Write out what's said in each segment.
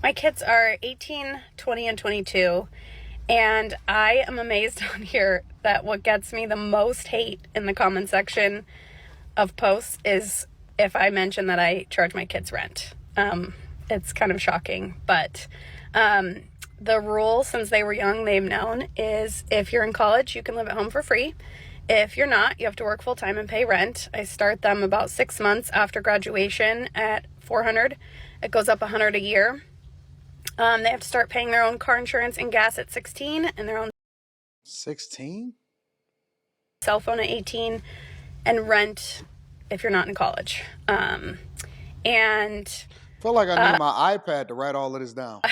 My kids are 18, 20, and 22. And I am amazed on here that what gets me the most hate in the comment section of posts is if I mention that I charge my kids rent. It's kind of shocking, but the rule since they were young, they've known, is if you're in college, you can live at home for free. If you're not, you have to work full time and pay rent. I start them about 6 months after graduation at $400. It goes up $100 a year. They have to start paying their own car insurance and gas at 16 and their own 16? cell phone at 18 and rent if you're not in college. And Feel like I need my iPad to write all of this down.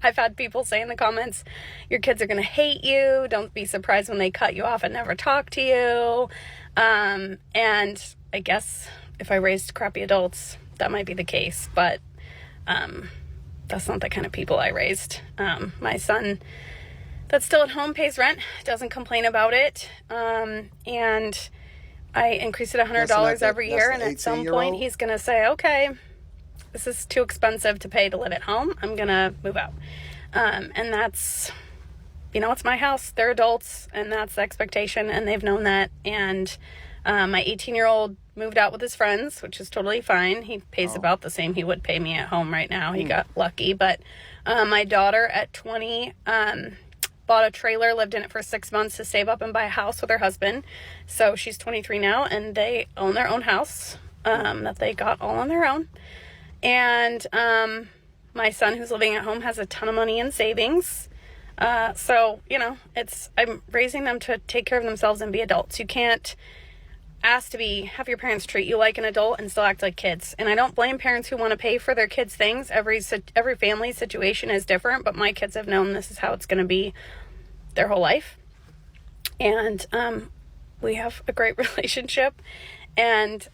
I've had people say in the comments, your kids are going to hate you. Don't be surprised when they cut you off and never talk to you. And I guess if I raised crappy adults, that might be the case. But that's not the kind of people I raised. My son that's still at home pays rent, doesn't complain about it. And I increase it $100 every year. And at some point, he's going to say, okay, this is too expensive to pay to live at home. I'm going to move out. And that's, it's my house. They're adults, and that's the expectation, and they've known that. And my 18-year-old moved out with his friends, which is totally fine. He pays about the same he would pay me at home right now. He got lucky. But my daughter at 20 bought a trailer, lived in it for 6 months to save up and buy a house with her husband. So she's 23 now, and they own their own house that they got all on their own. And my son, who's living at home, has a ton of money in savings. So, I'm raising them to take care of themselves and be adults. You can't ask to have your parents treat you like an adult and still act like kids. And I don't blame parents who want to pay for their kids' things. Every family situation is different, but my kids have known this is how it's going to be their whole life. And we have a great relationship. And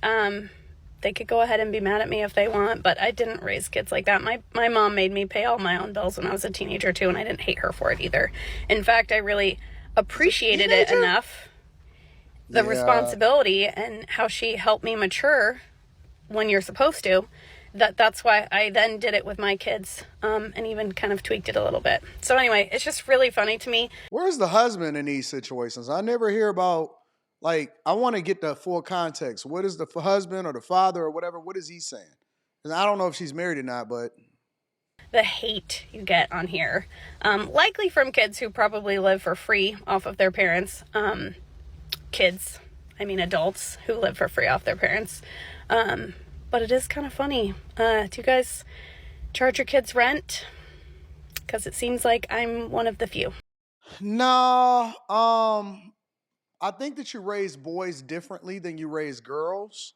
they could go ahead and be mad at me if they want, but I didn't raise kids like that. My mom made me pay all my own bills when I was a teenager too, and I didn't hate her for it either. In fact, I really appreciated it enough, the responsibility and how she helped me mature when you're supposed to, that's why I then did it with my kids, and even kind of tweaked it a little bit. So anyway, it's just really funny to me. Where's the husband in these situations? I never hear about, I want to get the full context. What is the husband or the father or whatever, what is he saying? And I don't know if she's married or not, but the hate you get on here, likely from kids who probably live for free off of their parents. Adults who live for free off their parents. But it is kind of funny. Do you guys charge your kids rent? Because it seems like I'm one of the few. No, I think that you raise boys differently than you raise girls.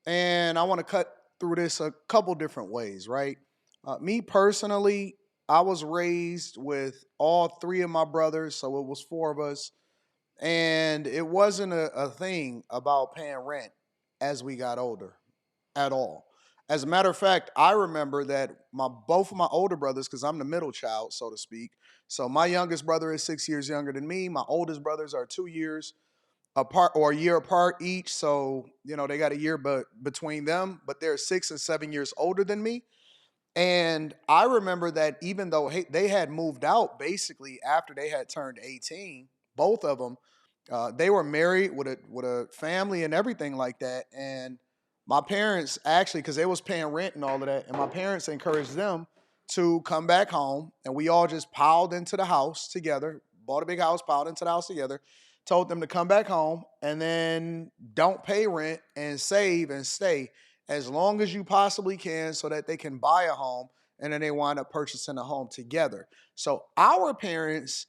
And I want to cut through this a couple different ways, right? Me personally, I was raised with all three of my brothers, so it was four of us. And it wasn't a thing about paying rent as we got older at all. As a matter of fact, I remember that both of my older brothers, because I'm the middle child, so to speak. So my youngest brother is 6 years younger than me. My oldest brothers are 2 years apart or a year apart each. So, they got a year between them, but they're 6 and 7 years older than me. And I remember that even though they had moved out basically after they had turned 18, both of them, they were married with a family and everything like that. And my parents actually, because they was paying rent and all of that, and my parents encouraged them to come back home, and we all just piled into the house together, bought a big house, piled into the house together, told them to come back home and then don't pay rent and save and stay as long as you possibly can so that they can buy a home, and then they wind up purchasing a home together. So our parents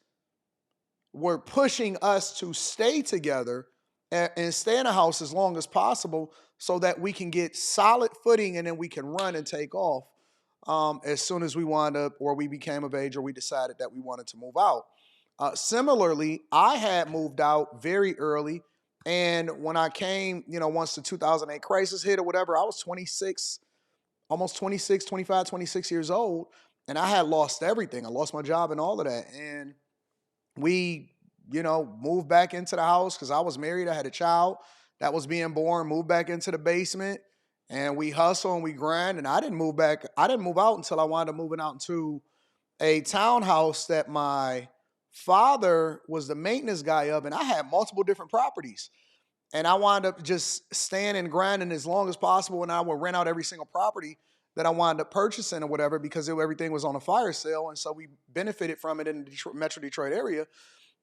were pushing us to stay together and stay in a house as long as possible so that we can get solid footing and then we can run and take off as soon as we wind up or we became of age or we decided that we wanted to move out. Similarly, I had moved out very early. And when I came, once the 2008 crisis hit or whatever, I was 26, almost 26, 25, 26 years old. And I had lost everything. I lost my job and all of that. And we, moved back into the house because I was married. I had a child that was being born, moved back into the basement. and we hustle and we grind. And I didn't move back. I didn't move out until I wound up moving out into a townhouse that my father was the maintenance guy of, and I had multiple different properties. And I wound up just staying and grinding as long as possible, and I would rent out every single property that I wound up purchasing or whatever because everything was on a fire sale, and so we benefited from it in the Metro Detroit area.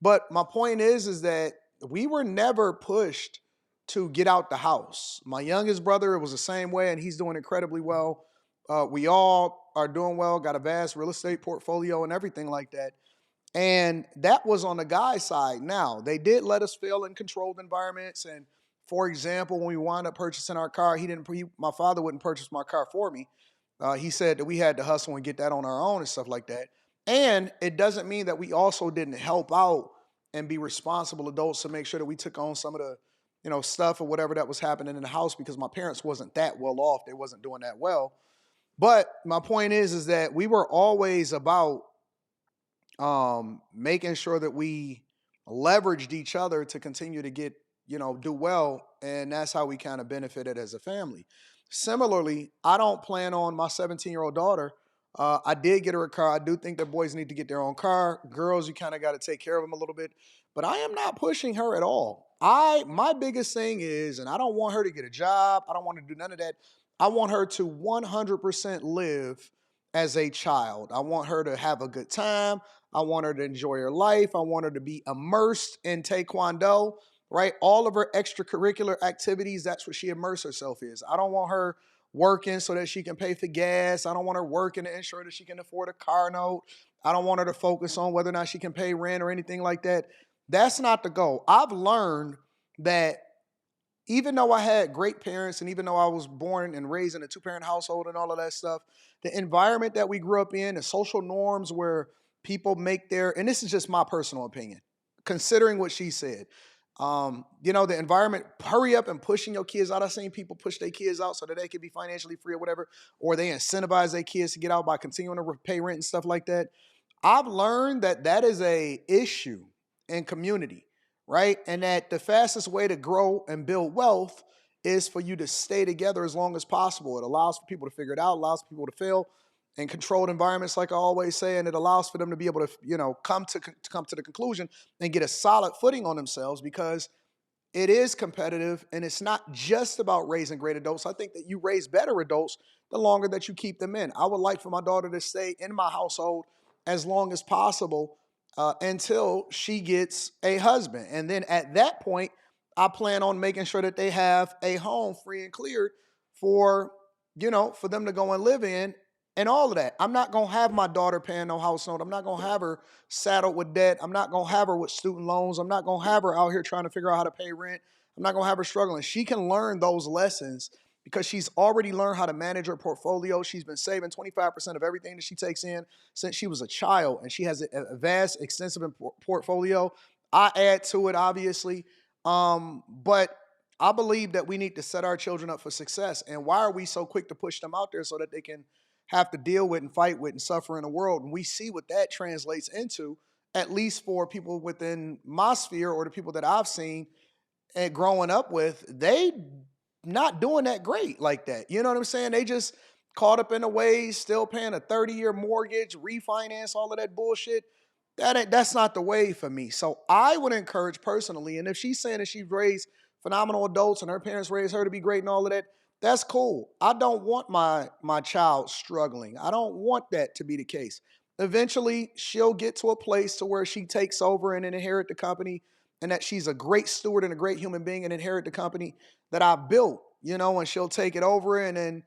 But my point is that we were never pushed to get out the house. My youngest brother, it was the same way, and he's doing incredibly well. We all are doing well, got a vast real estate portfolio and everything like that. And that was on the guy's side. Now, they did let us fail in controlled environments. And for example, when we wound up purchasing our car, my father wouldn't purchase my car for me. He said that we had to hustle and get that on our own and stuff like that. And it doesn't mean that we also didn't help out and be responsible adults to make sure that we took on some of the, stuff or whatever that was happening in the house because my parents wasn't that well off. They wasn't doing that well. But my point is that we were always about making sure that we leveraged each other to continue to get, do well. And that's how we kind of benefited as a family. Similarly, I don't plan on my 17-year-old daughter. I did get her a car. I do think that boys need to get their own car. Girls, you kind of got to take care of them a little bit. But I am not pushing her at all. My biggest thing is, and I don't want her to get a job. I don't want to do none of that. I want her to 100% live as a child. I want her to have a good time. I want her to enjoy her life. I want her to be immersed in Taekwondo, right? All of her extracurricular activities, that's what she immerses herself in. I don't want her working so that she can pay for gas. I don't want her working to ensure that she can afford a car note. I don't want her to focus on whether or not she can pay rent or anything like that. That's not the goal. I've learned that even though I had great parents and even though I was born and raised in a two-parent household and all of that stuff, the environment that we grew up in, the social norms where people make and this is just my personal opinion, considering what she said, the environment, hurry up and pushing your kids out. I've seen people push their kids out so that they can be financially free or whatever, or they incentivize their kids to get out by continuing to pay rent and stuff like that. I've learned that that is a issue in community, right? And that the fastest way to grow and build wealth is for you to stay together as long as possible. It allows for people to figure it out, allows people to fail in controlled environments, like I always say, and it allows for them to be able to, come to the conclusion and get a solid footing on themselves because it is competitive and it's not just about raising great adults. I think that you raise better adults the longer that you keep them in. I would like for my daughter to stay in my household as long as possible until she gets a husband. And then at that point, I plan on making sure that they have a home free and cleared for, for them to go and live in and all of that. I'm not going to have my daughter paying no house note. I'm not going to have her saddled with debt. I'm not going to have her with student loans. I'm not going to have her out here trying to figure out how to pay rent. I'm not going to have her struggling. She can learn those lessons because she's already learned how to manage her portfolio. She's been saving 25% of everything that she takes in since she was a child, and she has a vast, extensive portfolio. I add to it, obviously, but I believe that we need to set our children up for success. And why are we so quick to push them out there so that they can have to deal with and fight with and suffer in the world? And we see what that translates into, at least for people within my sphere or the people that I've seen and growing up with, they not doing that great like that. You know what I'm saying? They just caught up in a ways, still paying a 30-year mortgage, refinance, all of that bullshit. That's not the way for me. So I would encourage personally, and if she's saying that she's raised phenomenal adults and her parents raised her to be great and all of that, that's cool. I don't want my child struggling. I don't want that to be the case. Eventually, she'll get to a place to where she takes over and inherit the company, and that she's a great steward and a great human being and inherit the company that I built, and she'll take it over and then,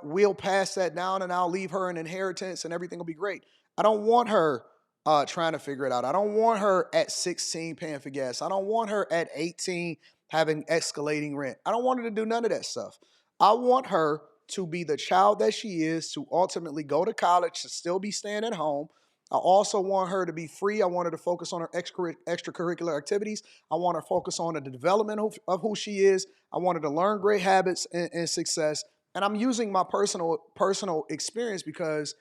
we'll pass that down and I'll leave her an inheritance and everything will be great. I don't want her trying to figure it out. I don't want her at 16 paying for gas. I don't want her at 18 having escalating rent. I don't want her to do none of that stuff. I want her to be the child that she is, to ultimately go to college, to still be staying at home. I also want her to be free. I want her to focus on her extracurricular activities. I want her to focus on the development of who she is. I want her to learn great habits and success. And I'm using my personal experience because,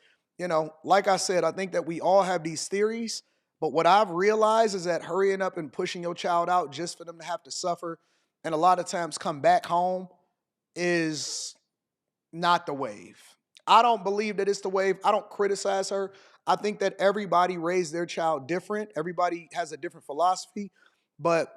like I said, I think that we all have these theories. But what I've realized is that hurrying up and pushing your child out just for them to have to suffer and a lot of times come back home is not the wave. I don't believe that it's the wave. I don't criticize her. I think that everybody raised their child different. Everybody has a different philosophy, but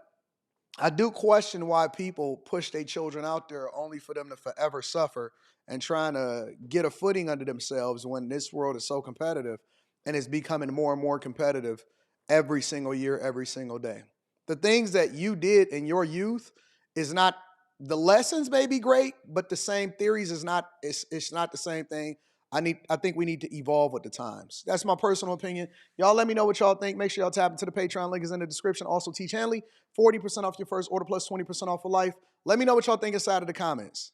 I do question why people push their children out there only for them to forever suffer and trying to get a footing under themselves when this world is so competitive and it's becoming more and more competitive every single year, every single day. The things that you did in your youth is not, the lessons may be great, but the same theories is not, it's not the same thing. I think we need to evolve with the times. That's my personal opinion. Y'all let me know what y'all think. Make sure y'all tap into the Patreon link is in the description. Also, Teach Hanley, 40% off your first order plus 20% off for life. Let me know what y'all think inside of the comments.